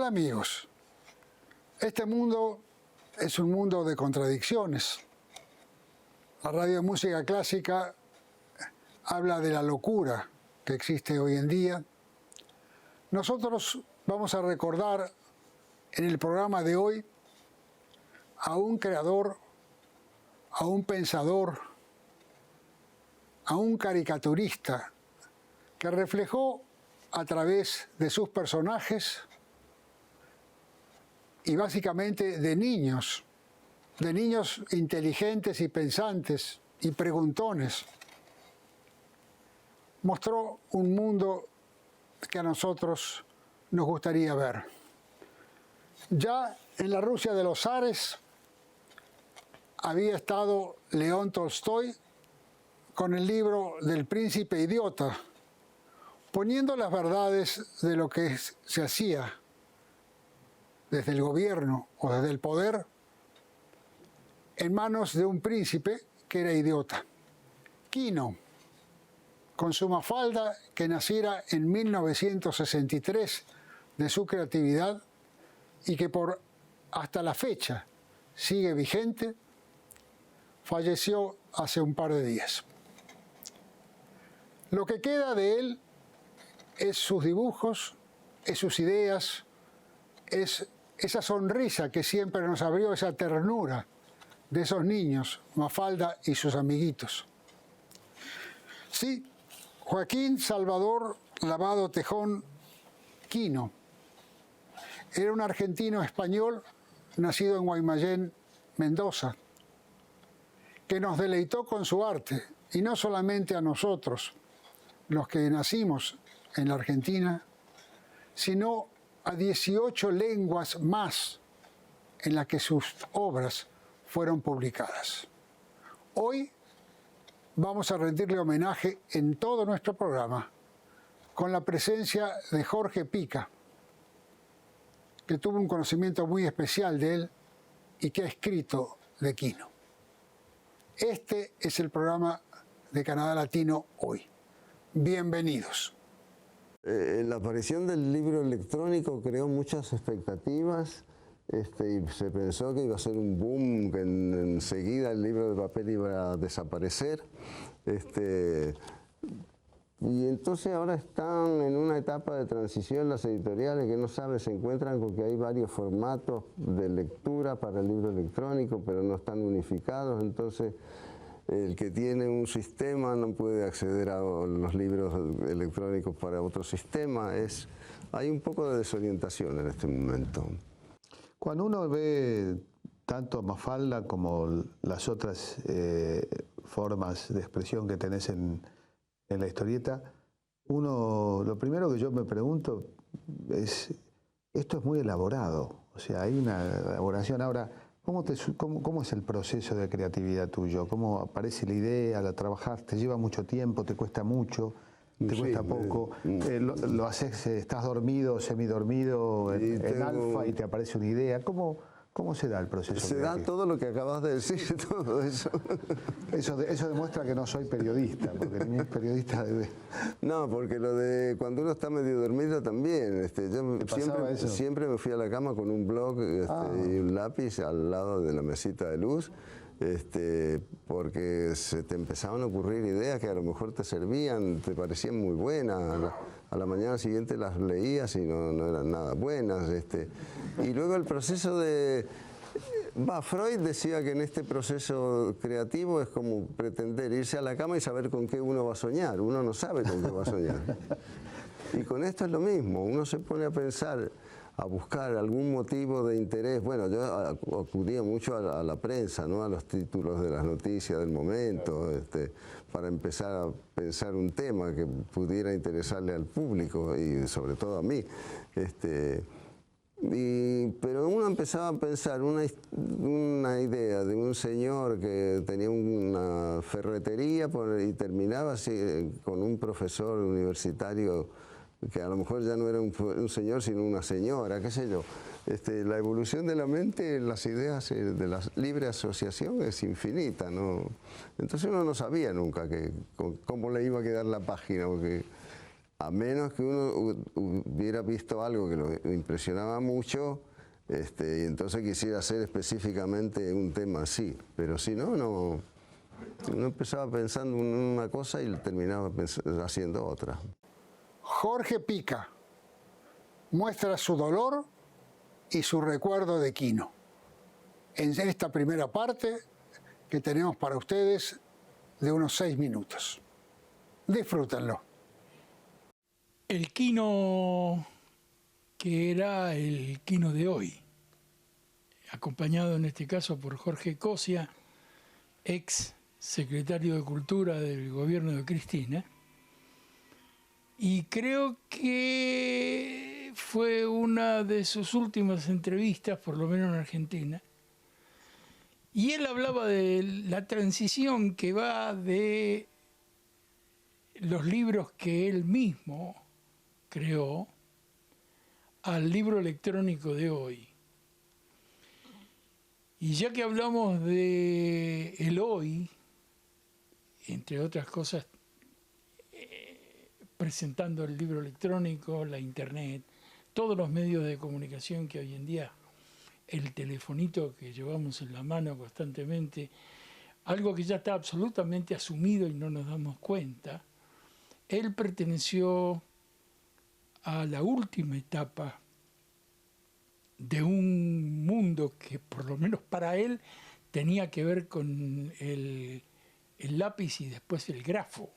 Hola amigos, este mundo es un mundo de contradicciones. La radio de música clásica habla de la locura que existe hoy en día. Nosotros vamos a recordar en el programa de hoy a un creador, a un pensador, a un caricaturista que reflejó a través de sus personajes y básicamente de niños inteligentes y pensantes y preguntones, mostró un mundo que a nosotros nos gustaría ver. Ya en la Rusia de los zares había estado León Tolstoy con el libro del Príncipe Idiota, poniendo las verdades de lo que se hacía desde el gobierno o desde el poder en manos de un príncipe que era idiota. Quino, con su Mafalda, que naciera en 1963 de su creatividad y que hasta la fecha sigue vigente, falleció hace un par de días. Lo que queda de él es sus dibujos, es sus ideas, es esa sonrisa que siempre nos abrió, esa ternura de esos niños, Mafalda y sus amiguitos. Sí, Joaquín Salvador Lavado Tejón Quino era un argentino español nacido en Guaymallén, Mendoza, que nos deleitó con su arte, y no solamente a nosotros, los que nacimos en la Argentina, sino a 18 lenguas más en las que sus obras fueron publicadas. Hoy vamos a rendirle homenaje en todo nuestro programa con la presencia de Jorge Pica, que tuvo un conocimiento muy especial de él y que ha escrito de Quino. Este es el programa de Canadá Latino hoy. Bienvenidos. La aparición del libro electrónico creó muchas expectativas y se pensó que iba a ser un boom, que enseguida el libro de papel iba a desaparecer. Y entonces ahora están en una etapa de transición las editoriales que no saben, se encuentran con que hay varios formatos de lectura para el libro electrónico, pero no están unificados, entonces el que tiene un sistema no puede acceder a los libros electrónicos para otro sistema. Hay un poco de desorientación en este momento. Cuando uno ve tanto Mafalda como las otras formas de expresión que tenés en la historieta, lo primero que yo me pregunto es, esto es muy elaborado, o sea, hay una elaboración. Ahora, ¿cómo es el proceso de creatividad tuyo? ¿Cómo aparece la idea, la trabajás? ¿Te lleva mucho tiempo? ¿Te cuesta mucho? ¿Te cuesta poco? ¿Lo haces, estás dormido, semidormido, en alfa y te aparece una idea? ¿Cómo se da el proceso? Se da todo lo que acabas de decir, todo eso. Eso demuestra que no soy periodista, porque ni es periodista de... No, porque lo de cuando uno está medio dormido también. Yo siempre me fui a la cama con un blog y un lápiz al lado de la mesita de luz, porque se te empezaban a ocurrir ideas que a lo mejor te servían, te parecían muy buenas. A la mañana siguiente las leías y no eran nada buenas. Y luego el proceso de... Freud decía que en este proceso creativo es como pretender irse a la cama y saber con qué uno va a soñar. Uno no sabe con qué va a soñar. Y con esto es lo mismo. Uno se pone a pensar, a buscar algún motivo de interés. Bueno, yo acudía mucho a la prensa, ¿no? A los títulos de las noticias del momento, para empezar a pensar un tema que pudiera interesarle al público y sobre todo a mí. Pero uno empezaba a pensar una idea de un señor que tenía una ferretería y terminaba así, con un profesor universitario que a lo mejor ya no era un señor sino una señora, qué sé yo. La evolución de la mente, las ideas de la libre asociación es infinita, ¿no? Entonces uno no sabía nunca cómo le iba a quedar la página, porque a menos que uno hubiera visto algo que lo impresionaba mucho, y entonces quisiera hacer específicamente un tema así, pero si no, no, uno empezaba pensando en una cosa y terminaba haciendo otra. Jorge Pica muestra su dolor y su recuerdo de Quino en esta primera parte que tenemos para ustedes de unos 6 minutos. Disfrútenlo. El Quino que era el Quino de hoy, acompañado en este caso por Jorge Cosia, ex secretario de Cultura del gobierno de Cristina, y creo que fue una de sus últimas entrevistas, por lo menos en Argentina, y él hablaba de la transición que va de los libros que él mismo creó al libro electrónico de hoy. Y ya que hablamos de el hoy, entre otras cosas, presentando el libro electrónico, la internet, todos los medios de comunicación que hoy en día, el telefonito que llevamos en la mano constantemente, algo que ya está absolutamente asumido y no nos damos cuenta, él perteneció a la última etapa de un mundo que, por lo menos para él, tenía que ver con el lápiz y después el grafo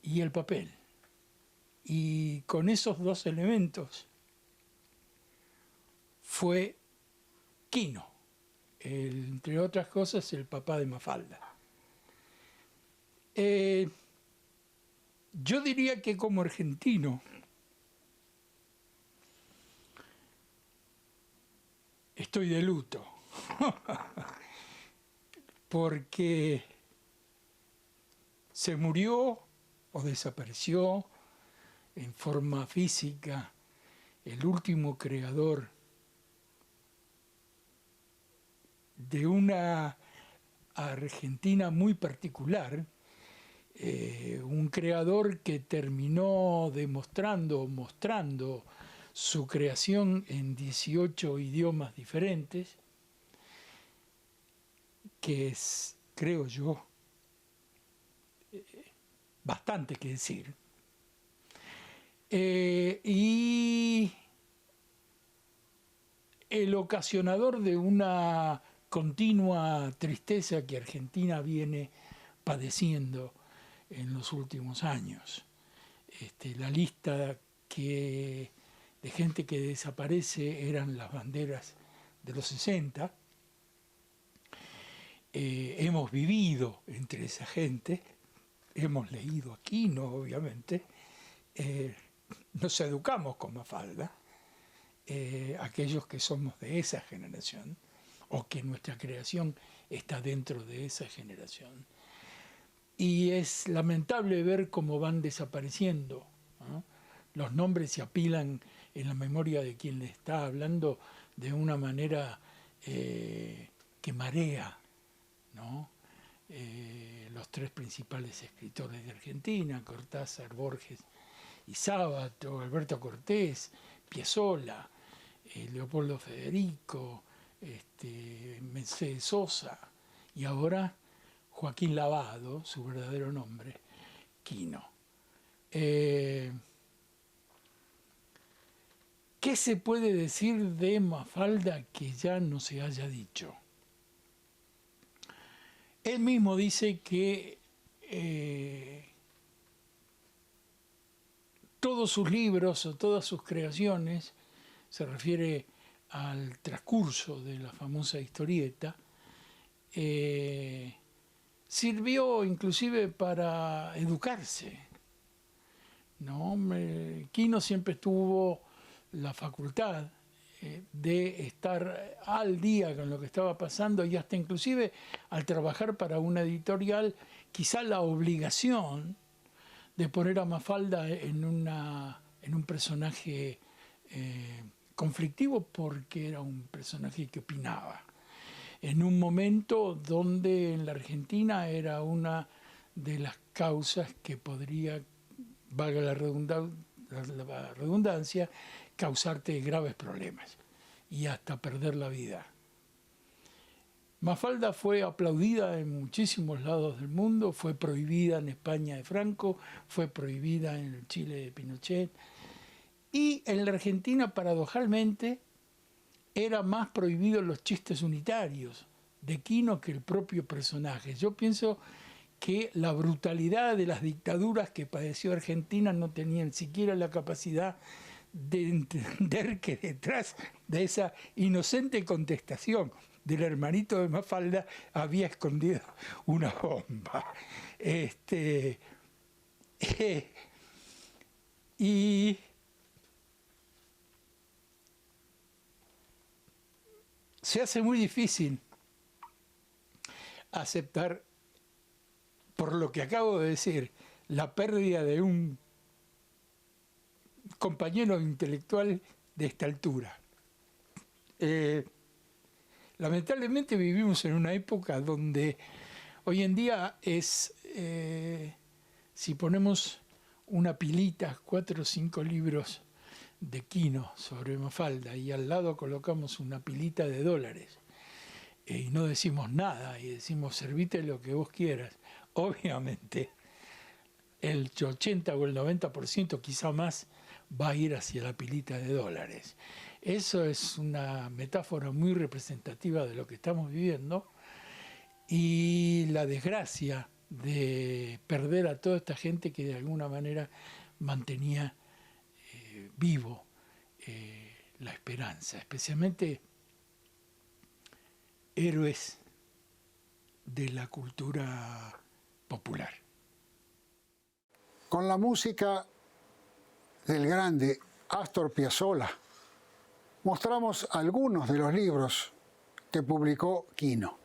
y el papel. Y con esos dos elementos fue Quino, entre otras cosas, el papá de Mafalda. Yo diría que como argentino, estoy de luto, porque se murió o desapareció en forma física el último creador de una Argentina muy particular, un creador que terminó mostrando su creación en 18 idiomas diferentes, que es, creo yo, bastante que decir. Y el ocasionador de una continua tristeza que Argentina viene padeciendo en los últimos años. La lista de gente que desaparece eran las banderas de los 60. Hemos vivido entre esa gente, hemos leído a Quino, obviamente, nos educamos con Mafalda, aquellos que somos de esa generación, o que nuestra creación está dentro de esa generación. Y es lamentable ver cómo van desapareciendo, ¿no? Los nombres se apilan en la memoria de quien le está hablando de una manera que marea, ¿no? Los tres principales escritores de Argentina, Cortázar, Borges y Sábato, Alberto Cortés, Piazzolla, Leopoldo Federico, Mercedes Sosa, y ahora Joaquín Lavado, su verdadero nombre, Quino. ¿Qué se puede decir de Mafalda que ya no se haya dicho? Él mismo dice que todos sus libros o todas sus creaciones, se refiere al transcurso de la famosa historieta, sirvió inclusive para educarse, ¿no? Quino siempre tuvo la facultad de estar al día con lo que estaba pasando, y hasta inclusive al trabajar para una editorial, quizá la obligación de poner a Mafalda en un personaje conflictivo, porque era un personaje que opinaba. En un momento donde en la Argentina era una de las causas que podría, valga la la redundancia, causarte graves problemas y hasta perder la vida. Mafalda fue aplaudida en muchísimos lados del mundo, fue prohibida en España de Franco, fue prohibida en el Chile de Pinochet, y en la Argentina, paradojalmente, era más prohibidos los chistes unitarios de Quino que el propio personaje. Yo pienso que la brutalidad de las dictaduras que padeció Argentina no tenían siquiera la capacidad de entender que detrás de esa inocente contestación del hermanito de Mafalda había escondido una bomba. Y se hace muy difícil aceptar, por lo que acabo de decir, la pérdida de un compañero intelectual de esta altura. Lamentablemente vivimos en una época donde hoy en día es, si ponemos una pilita, 4 o 5 libros de Quino sobre Mafalda y al lado colocamos una pilita de dólares y no decimos nada y decimos servite lo que vos quieras, obviamente el 80 o el 90%, quizá más, va a ir hacia la pilita de dólares. Eso es una metáfora muy representativa de lo que estamos viviendo y la desgracia de perder a toda esta gente que de alguna manera mantenía vivo la esperanza, especialmente héroes de la cultura popular. Con la música del grande Astor Piazzolla, mostramos algunos de los libros que publicó Quino.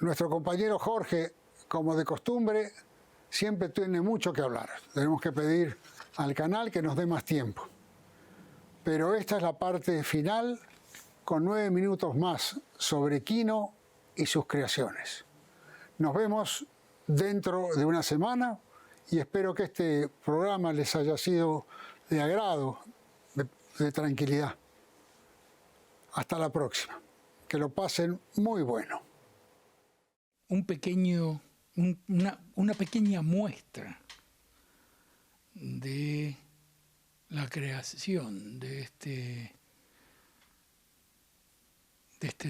Nuestro compañero Jorge, como de costumbre, siempre tiene mucho que hablar. Tenemos que pedir al canal que nos dé más tiempo. Pero esta es la parte final, con 9 minutos más sobre Quino y sus creaciones. Nos vemos dentro de una semana y espero que este programa les haya sido de agrado, de tranquilidad. Hasta la próxima. Que lo pasen muy bueno. Una pequeña muestra de la creación de este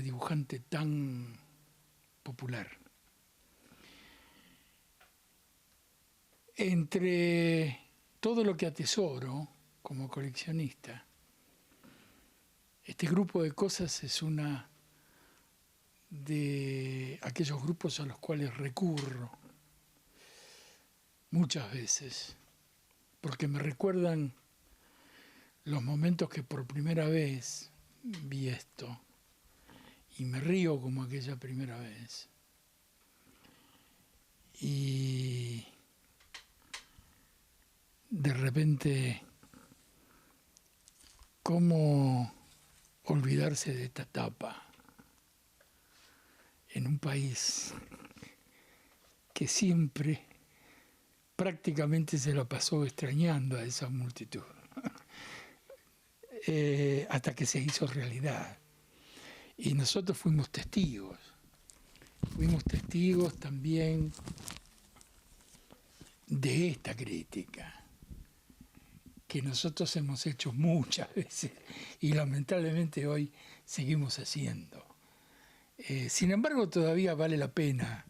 dibujante tan popular. Entre todo lo que atesoro como coleccionista, este grupo de cosas es una de aquellos grupos a los cuales recurro muchas veces, porque me recuerdan los momentos que por primera vez vi esto y me río como aquella primera vez. y de repente, ¿cómo olvidarse de esta etapa en un país que siempre prácticamente se la pasó extrañando a esa multitud, hasta que se hizo realidad? Y nosotros fuimos testigos también de esta crítica, que nosotros hemos hecho muchas veces y lamentablemente hoy seguimos haciendo. Sin embargo, todavía vale la pena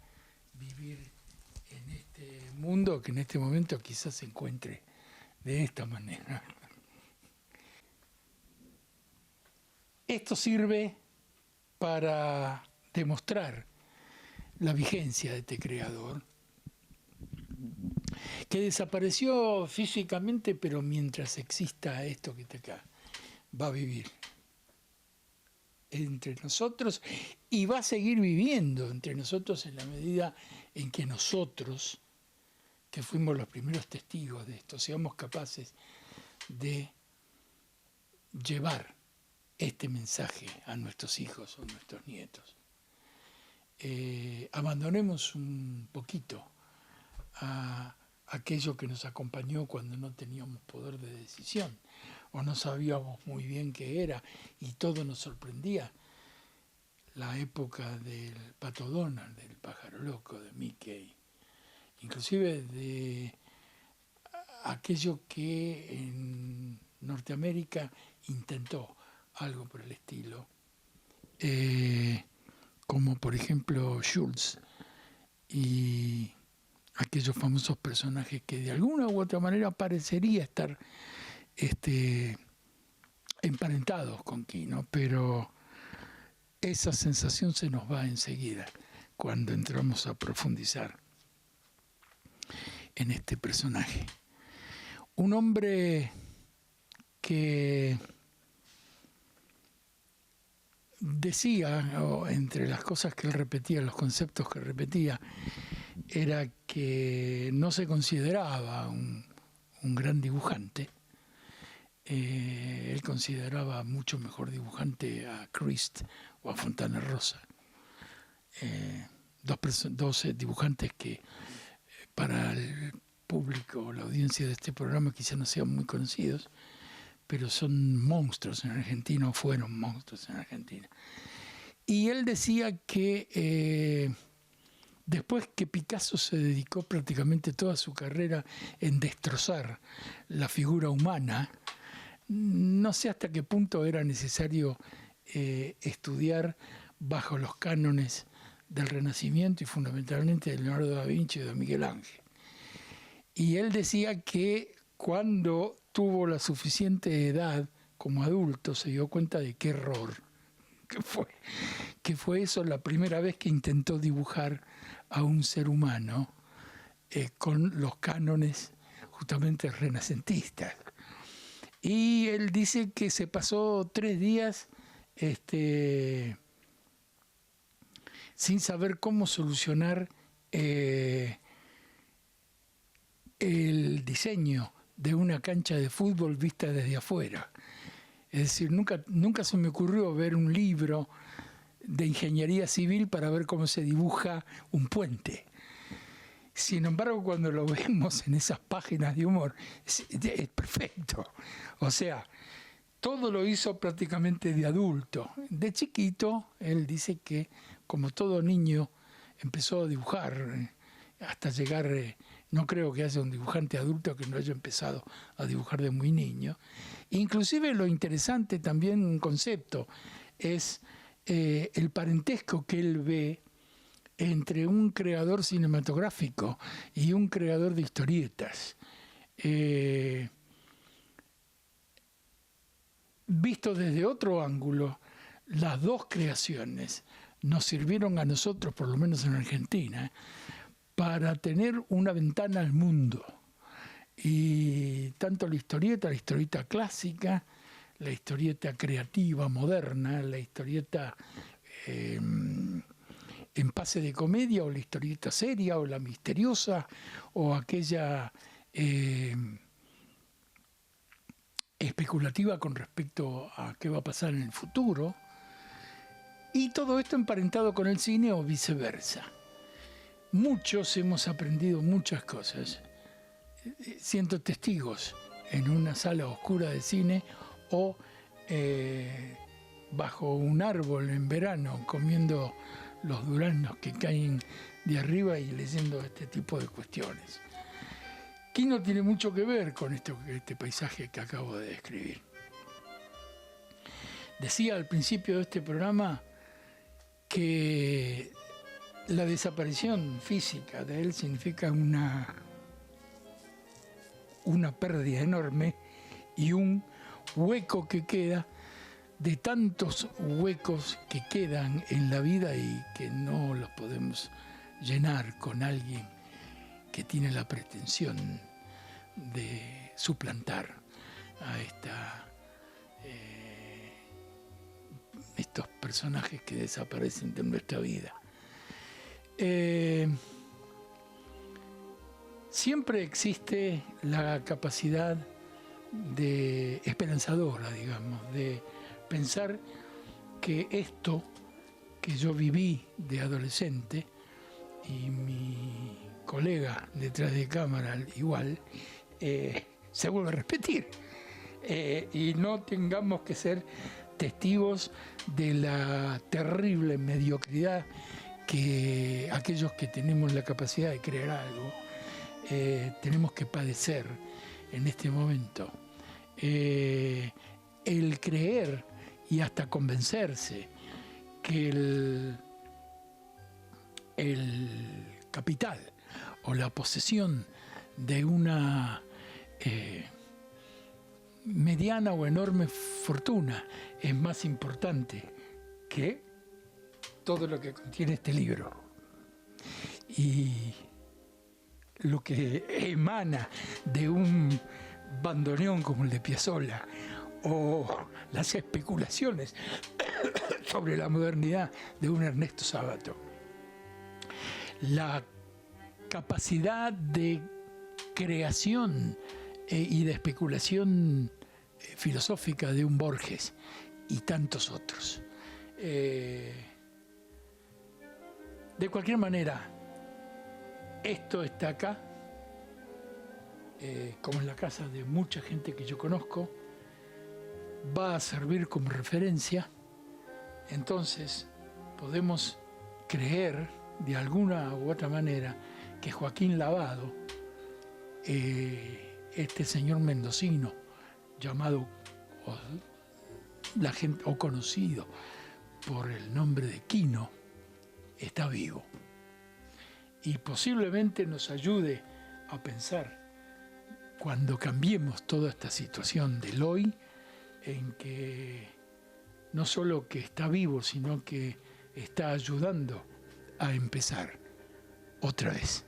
vivir en este mundo que en este momento quizás se encuentre de esta manera. Esto sirve para demostrar la vigencia de este creador, que desapareció físicamente, pero mientras exista esto que está acá, va a vivir entre nosotros y va a seguir viviendo entre nosotros en la medida en que nosotros, que fuimos los primeros testigos de esto, seamos capaces de llevar este mensaje a nuestros hijos o nuestros nietos. Abandonemos un poquito a aquello que nos acompañó cuando no teníamos poder de decisión o no sabíamos muy bien qué era y todo nos sorprendía. La época del Pato Donald, del pájaro loco, de Mickey, inclusive de aquello que en Norteamérica intentó algo por el estilo, como por ejemplo Schultz y aquellos famosos personajes que de alguna u otra manera parecería estar emparentados con Quino, pero esa sensación se nos va enseguida cuando entramos a profundizar en este personaje. Un hombre que decía, o entre las cosas que él repetía, los conceptos que repetía, era que no se consideraba un gran dibujante. Él consideraba mucho mejor dibujante a Christ o a Fontana Rosa. Dos dibujantes que para el público, la audiencia de este programa quizá no sean muy conocidos, pero son monstruos en Argentina, o fueron monstruos en Argentina. Y él decía que después que Picasso se dedicó prácticamente toda su carrera en destrozar la figura humana, no sé hasta qué punto era necesario estudiar bajo los cánones del Renacimiento y fundamentalmente de Leonardo da Vinci y de Miguel Ángel. Y él decía que cuando tuvo la suficiente edad como adulto se dio cuenta de qué error que fue eso la primera vez que intentó dibujar a un ser humano con los cánones justamente renacentistas. Y él dice que se pasó 3 días sin saber cómo solucionar el diseño de una cancha de fútbol vista desde afuera. Es decir, nunca se me ocurrió ver un libro de ingeniería civil para ver cómo se dibuja un puente. Sin embargo, cuando lo vemos en esas páginas de humor, es perfecto. O sea, todo lo hizo prácticamente de adulto. De chiquito, él dice que, como todo niño, empezó a dibujar hasta llegar... no creo que haya un dibujante adulto que no haya empezado a dibujar de muy niño. Inclusive lo interesante también, un concepto, es el parentesco que él ve entre un creador cinematográfico y un creador de historietas. Visto desde otro ángulo, las dos creaciones nos sirvieron a nosotros, por lo menos en Argentina, para tener una ventana al mundo. Y tanto la historieta clásica, la historieta creativa, moderna, la historieta en pase de comedia, o la historieta seria, o la misteriosa, o aquella especulativa con respecto a qué va a pasar en el futuro. Y todo esto emparentado con el cine o viceversa. Muchos hemos aprendido muchas cosas, siendo testigos en una sala oscura de cine o bajo un árbol en verano comiendo los duraznos que caen de arriba y leyendo este tipo de cuestiones. Quino tiene mucho que ver con este paisaje que acabo de describir. Decía al principio de este programa que la desaparición física de él significa una pérdida enorme y un hueco que queda de tantos huecos que quedan en la vida y que no los podemos llenar con alguien que tiene la pretensión de suplantar a estos personajes que desaparecen de nuestra vida. Siempre existe la capacidad esperanzadora, digamos, de pensar que esto que yo viví de adolescente, y mi colega detrás de cámara igual, se vuelve a repetir. Y no tengamos que ser testigos de la terrible mediocridad que aquellos que tenemos la capacidad de creer algo tenemos que padecer en este momento. El creer y hasta convencerse que el capital o la posesión de una mediana o enorme fortuna es más importante que todo lo que contiene este libro. Y lo que emana de un bandoneón como el de Piazzolla, o las especulaciones sobre la modernidad de un Ernesto Sábato. La capacidad de creación y de especulación filosófica de un Borges y tantos otros. De cualquier manera, esto está acá, como en la casa de mucha gente que yo conozco, va a servir como referencia. Entonces podemos creer de alguna u otra manera que Joaquín Lavado, este señor mendocino llamado o conocido por el nombre de Quino, está vivo y posiblemente nos ayude a pensar, cuando cambiemos toda esta situación del hoy, en que no solo que está vivo, sino que está ayudando a empezar otra vez.